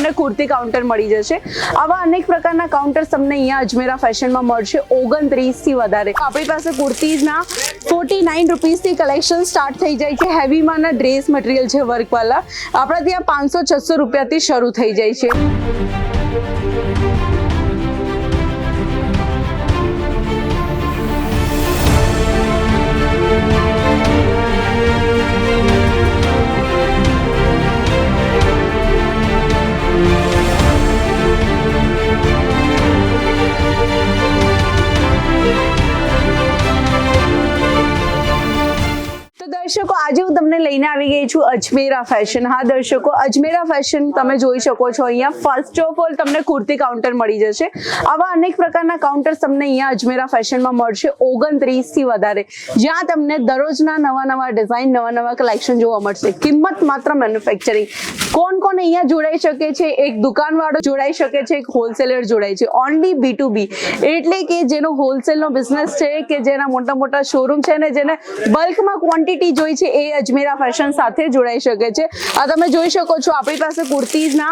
તમને કુર્તી કાઉન્ટર મળી જશે। આવા અનેક પ્રકારના કાઉન્ટર્સ તમને અહીંયા અજમેરા ફેશનમાં મળશે 29 થી વધારે। આપણી પાસે કુર્તીઝના 49 રૂપીસથી કલેક્શન સ્ટાર્ટ થઈ જાય છે। હેવીમાંના ડ્રેસ મટીરિયલ છે વર્કવાળા, આપણા ત્યાં 500-600 રૂપિયાથી શરૂ થઈ જાય છે। દર્શકો આજે હું તમને લઈને આવી ગઈ છું અજમેરા ફેશન। હા દર્શકો, અજમેરા ફેશન તમે જોઈ શકો છો અહીંયા ફર્સ્ટ ઓફ ઓલ તમને કુર્તી કાઉન્ટર મળી જશે। આવા અનેક પ્રકારના કાઉન્ટર્સ તમને અહીંયા અજમેરા ફેશનમાં મળશે 29 થી વધારે, જ્યાં તમને દરરોજના નવા ડિઝાઇન નવા કલેક્શન જોવા મળશે। કિંમત માત્ર મેન્યુફેક્ચરિંગ। કોણ અહીંયા જોડાઈ શકે છે? એક દુકાનવાળો જોડાઈ શકે છે, એક હોલસેલર જોડાય છે। ઓનલી B2B એટલે કે જેનો હોલસેલનો બિઝનેસ છે, કે જેના મોટા શોરૂમ છે ને જેને બલ્કમાં ક્વોન્ટિટી જોઈ છે, એ અજમેરા ફેશન સાથે જોડાઈ શકે છે। આ તમે જોઈ શકો છો આપણી પાસે કુર્તીઝના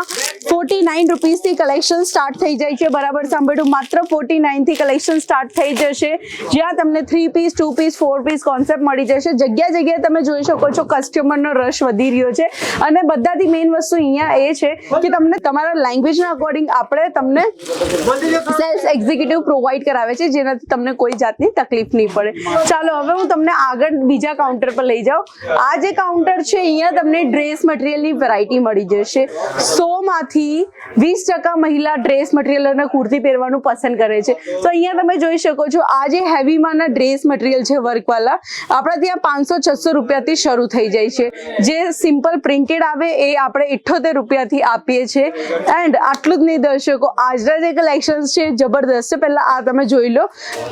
49 રૂપીસથી કલેક્શન સ્ટાર્ટ થઈ જાય છે। બરાબર સાંભળ્યું, માત્ર 49 થી કલેક્શન સ્ટાર્ટ થઈ જશે, જ્યાં તમને 3 પીસ 2 પીસ 4 પીસ કોન્સેપ્ટ મળી જશે। જગ્યાએ તમે જોઈ શકો છો કસ્ટમરનો રશ વધી રહ્યો છે, અને બધાથી મેઇન વસ્તુ અહીંયા એ છે કે તમને તમારા લેંગ્વેજના અકોર્ડિંગ આપણે તમને સેલ્સ એક્ઝિક્યુટિવ પ્રોવાઈડ કરાવે છે, જેનાથી તમને કોઈ જાતની તકલીફ નહીં પડે। ચાલો હવે હું તમને આગળ બીજા કાઉન્ટર પર લઈ જાઉં। આ જે કાઉન્ટર છે અહીંયા તમને ડ્રેસ મટીરિયલની વેરાયટી મળી જશે। 100 માંથી 20% મહિલા ડ્રેસ મટીરિયલ અને કુર્તી પહેરવાનું પસંદ કરે છે, તો અહીંયા તમે જોઈ શકો છો આ જે હેવીમાંના ડ્રેસ મટીરિયલ છે વર્કવાળા, આપણા ત્યાં 500-600 રૂપિયાથી શરૂ થઈ જાય છે। જે સિમ્પલ પ્રિન્ટેડ આવે એ આપણે 78 રૂપિયાથી આપીએ છીએ। એન્ડ આટલું જ નહીં દર્શકો, આજના જે કલેક્શન છે જબરદસ્ત છે। પહેલા આ તમે જોઈ લો,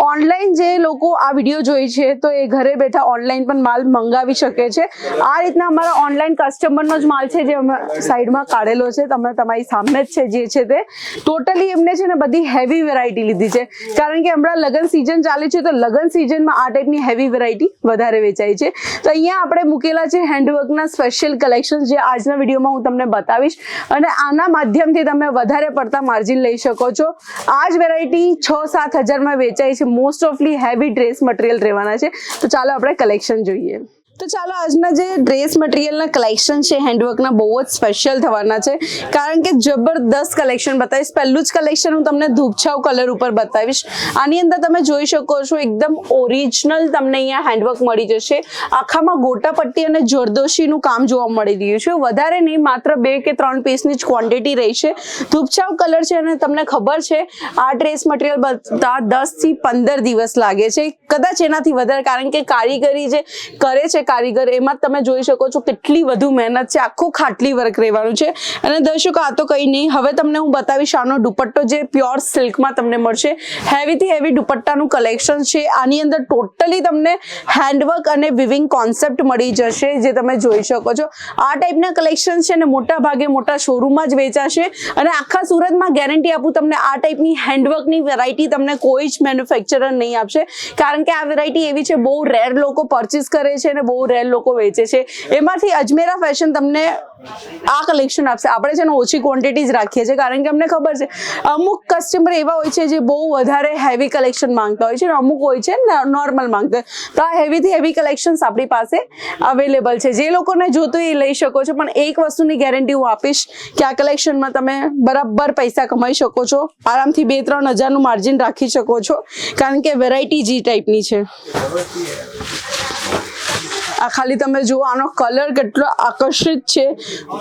ઓનલાઈન જે લોકો આ વિડીયો જોઈ છે તો એ ઘરે બેઠા ઓનલાઈન પણ માલ મંગાવી શકે છે। આ રીતના અમારા ઓનલાઈન કસ્ટમરનો જ માલ છે, જે અમે સાઈડમાં કાઢેલો છે, તમે તમારી સામે જ છે જે છે તે। ટોટલી એમને છે ને બધી હેવી વેરાયટી લીધી છે, કારણ કે હમણાં લગ્ન સિઝન ચાલે છે, તો લગ્ન સિઝનમાં આ ટાઈપની હેવી વેરાયટી વધારે વેચાય છે। તો અહીંયા આપણે મૂકેલા છે હેન્ડવર્કના સ્પેશિયલ કલેક્શન, જે આજના વિડીયોમાં હું તમને બતાવીશ, અને આના માધ્યમથી તમે વધારે પડતા માર્જિન લઈ શકો છો। આ જ વેરાયટી 6-7 હજારમાં વેચાય છે। મોસ્ટ ઓફલી હેવી ડ્રેસ મટીરિયલ રહેવાના છે, તો ચાલો આપણે કલેક્શન જોઈએ। તો ચાલો આજના જે ડ્રેસ મટીરિયલના કલેક્શન છે હેન્ડવર્કના બહુ જ સ્પેશિયલ થવાના છે, કારણ કે જબરદસ્ત કલેક્શન બતાવીશ। પહેલું જ કલેક્શન હું તમને ધૂપછાવ કલર ઉપર બતાવીશ। આની અંદર તમે જોઈ શકો છો એકદમ ઓરિજિનલ તમને અહીંયા હેન્ડવર્ક મળી જશે। આખામાં ગોટા પટ્ટી અને જરદોશીનું કામ જોવા મળી રહ્યું છે। વધારે નહીં, માત્ર 2 કે 3 પીસની જ ક્વોન્ટિટી રહેશે। ધૂપછાવ કલર છે, અને તમને ખબર છે આ ડ્રેસ મટીરિયલ બનતા 10 થી 15 દિવસ લાગે છે, કદાચ એનાથી વધારે, કારણ કે કારીગરી જે કરે છે કારીગર, એમાં તમે જોઈ શકો છો કેટલી વધુ મહેનત છે। આખું ખાટલી વર્ક રહેવાનું છે। અને દર્શકો આ તો કંઈ નહીં, હવે તમને હું બતાવીશ આનો દુપટ્ટો, જે પ્યોર સિલ્કમાં તમને મળશે। હેવીથી હેવી દુપટ્ટાનું કલેક્શન છે। આની અંદર ટોટલી તમને હેન્ડવર્ક અને વિવિંગ કોન્સેપ્ટ મળી જશે, જે તમે જોઈ શકો છો। આ ટાઈપના કલેક્શન છે ને મોટા ભાગે મોટા શોરૂમમાં જ વેચાશે, અને આખા સુરતમાં ગેરંટી આપું તમને, આ ટાઈપની હેન્ડવર્કની વેરાયટી તમને કોઈ જ મેન્યુફેક્ચરર નહીં આપશે, કારણ કે આ વેરાયટી એવી છે બહુ રેર લોકો પરચેસ કરે છે અને બહુ રેર લોકો વેચે છે। એમાંથી અજમેરા ફેશન તમને આ કલેક્શન આપશે। આપણે છે ને ઓછી ક્વોન્ટિટી જ રાખીએ છીએ, કારણ કે અમને ખબર છે અમુક કસ્ટમર એવા હોય છે જે બહુ વધારે હેવી કલેક્શન માંગતા હોય છે, અને અમુક હોય છે નોર્મલ માંગતા હોય, તો આ હેવીથી હેવી કલેક્શન્સ આપણી પાસે અવેલેબલ છે। જે લોકોને જોતું એ લઈ શકો છો, પણ એક વસ્તુની ગેરંટી હું આપીશ કે આ કલેક્શનમાં તમે બરાબર પૈસા કમાઈ શકો છો। આરામથી 2-3 હજારનું માર્જિન રાખી શકો છો, કારણ કે વેરાયટી જે ટાઈપની છે। આ ખાલી તમે જુઓ, આનો કલર કેટલો આકર્ષિત છે,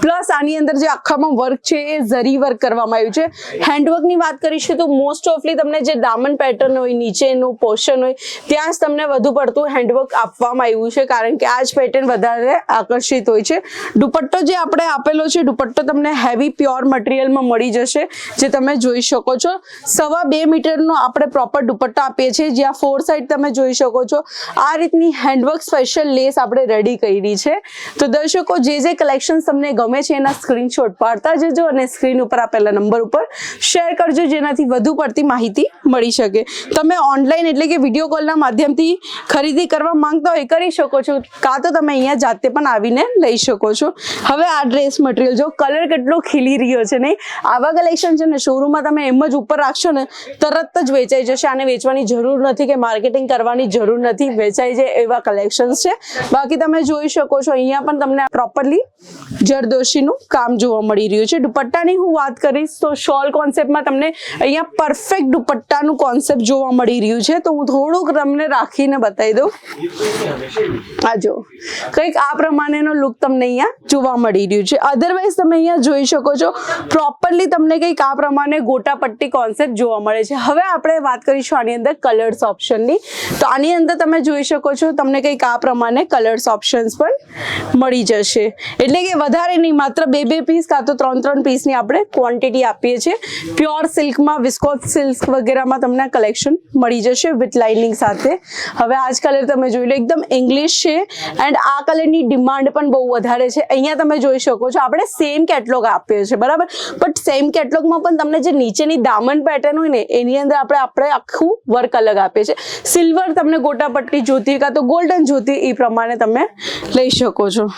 પ્લસ આની અંદર જે આખામાં વર્ક છે એ ઝરી વર્ક કરવામાં આવ્યું છે। હેન્ડવર્કની વાત કરીશું તો મોસ્ટ ઓફલી તમને જે દામન પેટર્ન હોય, નીચેનું પોર્શન હોય, ત્યાં જ તમને વધુ પડતું હેન્ડવર્ક આપવામાં આવ્યું છે, કારણ કે આ જ પેટર્ન વધારે આકર્ષિત હોય છે। દુપટ્ટો જે આપણે આપેલો છે, દુપટ્ટો તમને હેવી પ્યોર મટીરિયલમાં મળી જશે, જે તમે જોઈ શકો છો। 2.5 મીટરનો આપણે પ્રોપર દુપટ્ટો આપીએ છીએ, જ્યાં 4 સાઈડ તમે જોઈ શકો છો આ રીતની હેન્ડવર્ક સ્પેશિયલ લેસ આપણે રેડી કરી છે. તો દર્શકો જે કલેક્શન તમને ગમે છે એના સ્ક્રીનશોટ પાડતા જજો અને સ્ક્રીન ઉપર આપેલા નંબર ઉપર શેર કરજો, જેનાથી વધુ પડતી માહિતી મળી શકે. તમે ઓનલાઈન એટલે કે વિડીયો કોલના માધ્યમથી ખરીદી કરવા માંગતા હોય કરી શકો છો, કાં તો તમે અહીંયા જાતે પણ આવીને લઈ શકો છો. હવે આ ડ્રેસ મટીરિયલ જો કલર કેટલો ખીલી રહ્યો છે નહીં, આવા કલેક્શન છે ને શોરૂમમાં તમે એમ જ ઉપર રાખશો ને તરત જ વેચાઈ જશે. આને વેચવાની જરૂર નથી કે માર્કેટિંગ કરવાની જરૂર નથી, વેચાઈ જાય એવા કલેક્શન્સ છે. બાકી તમે જોઈ શકો છો અહીંયા પણ તમને પ્રોપરલી જરદોશીનું કામ જોવા મળી રહ્યું છે. દુપટ્ટાની હું વાત કરીશ તો શોલ કોન્સેપ્ટમાં તમને અહીંયા પરફેક્ટ દુપટ્ટાનું કોન્સેપ્ટ જોવા મળી રહ્યું છે. તો હું થોડુંક તમને રાખીને બતાવી દઉં. આ જો કંઈક આ પ્રમાણેનો લુક તમને અહીંયા જોવા મળી રહ્યું છે. અધરવાઇઝ તમે અહીંયા જોઈ શકો છો પ્રોપરલી તમને કંઈક આ પ્રમાણે ગોટાપટ્ટી કોન્સેપ્ટ જોવા મળે છે. હવે આપણે વાત કરીશું આની અંદર કલર્સ ઓપ્શનની. તો આની અંદર તમે જોઈ શકો છો તમને કંઈક આ પ્રમાણે કલર્સ ઓપ્શન્સ પણ મળી જશે. એટલે કે વધારે નહીં, માત્ર 2 પીસ કાં તો 3 પીસની આપણે ક્વોન્ટિટી આપીએ છીએ. પ્યોર સિલ્કમાં, વિસ્કોસ સિલ્ક વગેરેમાં તમને કલેક્શન મળી જશે વિથ લાઇનિંગ સાથે. હવે આ જ કલર તમે જોઈ લો, એકદમ ઇંગ્લિશ છે એન્ડ આ કલરની ડિમાન્ડ પણ બહુ વધારે છે. અહીંયા તમે જોઈ શકો છો આપણે સેમ કેટલોગ આપીએ છીએ બરાબર, બટ સેમ કેટલોગમાં પણ તમને જે નીચેની દામન પેટર્ન હોય ને એની અંદર આપણે આખું વર્ક અલગ આપીએ છીએ. સિલ્વર તમને ગોટાપટ્ટી જોતી કાં તો ગોલ્ડન જોતી એ પ્રમાણે તમે લઈ શકો છો.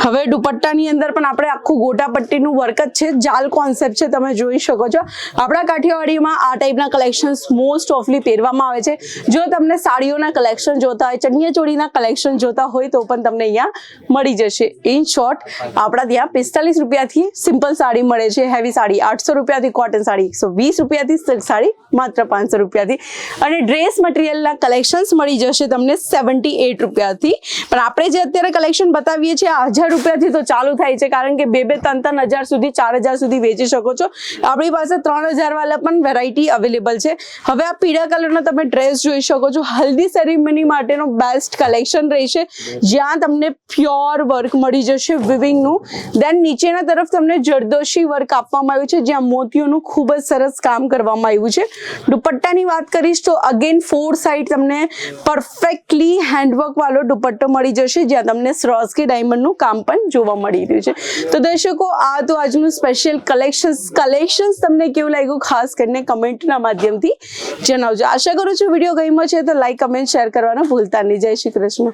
હવે દુપટ્ટાની અંદર પણ આપણે આખું ગોટાપટ્ટીનું વર્ક જ છે, જાલ કોન્સેપ્ટ છે. તમે જોઈ શકો છો આપણા કાઠિયાવાડીમાં આ ટાઈપના કલેક્શન્સ મોસ્ટ ઓફલી પહેરવામાં આવે છે. જો તમને સાડીઓના કલેક્શન જોતા હોય, ચણિયા ચોળીના કલેક્શન જોતા હોય તો પણ તમને અહીંયા મળી જશે. ઇન શોર્ટ આપણા ત્યાં 45 રૂપિયાથી સિમ્પલ સાડી મળે છે, હેવી સાડી 800 રૂપિયાથી, કોટન સાડી 120 રૂપિયાથી, સિલ્ક સાડી માત્ર 500 રૂપિયાથી અને ડ્રેસ મટીરિયલના કલેક્શન્સ મળી જશે તમને 78 રૂપિયાથી. પણ આપણે જે અત્યારે કલેક્શન બતાવીએ છીએ 1000 રૂપિયાથી તો ચાલુ થાય છે, કારણ કે 2-3 હજાર સુધી 4000 સુધી વેચી શકો છો. આપણી પાસે 3000 વાળા પણ વેરાયટી અવેલેબલ છે. હવે આ પીળા કલરનો તમે ડ્રેસ જોઈ શકો છો, હલ્દી સેરેમની માટેનો બેસ્ટ કલેક્શન રહેશે, જ્યાં તમને પ્યોર વર્ક મળી જશે વિવિંગનું. દેન નીચેના તરફ તમને જરદોશી વર્ક આપવામાં આવ્યું છે, જ્યાં મોતીઓનું ખૂબ જ સરસ કામ કરવામાં આવ્યું છે. દુપટ્ટાની વાત કરીશ તો અગેન 4 સાઈડ તમને પરફેક્ટલી હેન્ડવર્ક વાળો દુપટ્ટો મળી જશે, જ્યાં તમને સ્વરોસ્કી ડાયમંડનું કામ પણ જોવા મળી રહ્યું છે. તો દર્શકો આ તો આજનું સ્પેશિયલ કલેક્શન્સ તમને કેવું લાગ્યું ખાસ કરીને કમેન્ટના માધ્યમથી જણાવજો. આશા કરું છું વિડીયો ગમ્યો છે તો લાઈક, કમેન્ટ, શેર કરવાનું ભૂલતા નહીં. જય શ્રી કૃષ્ણ.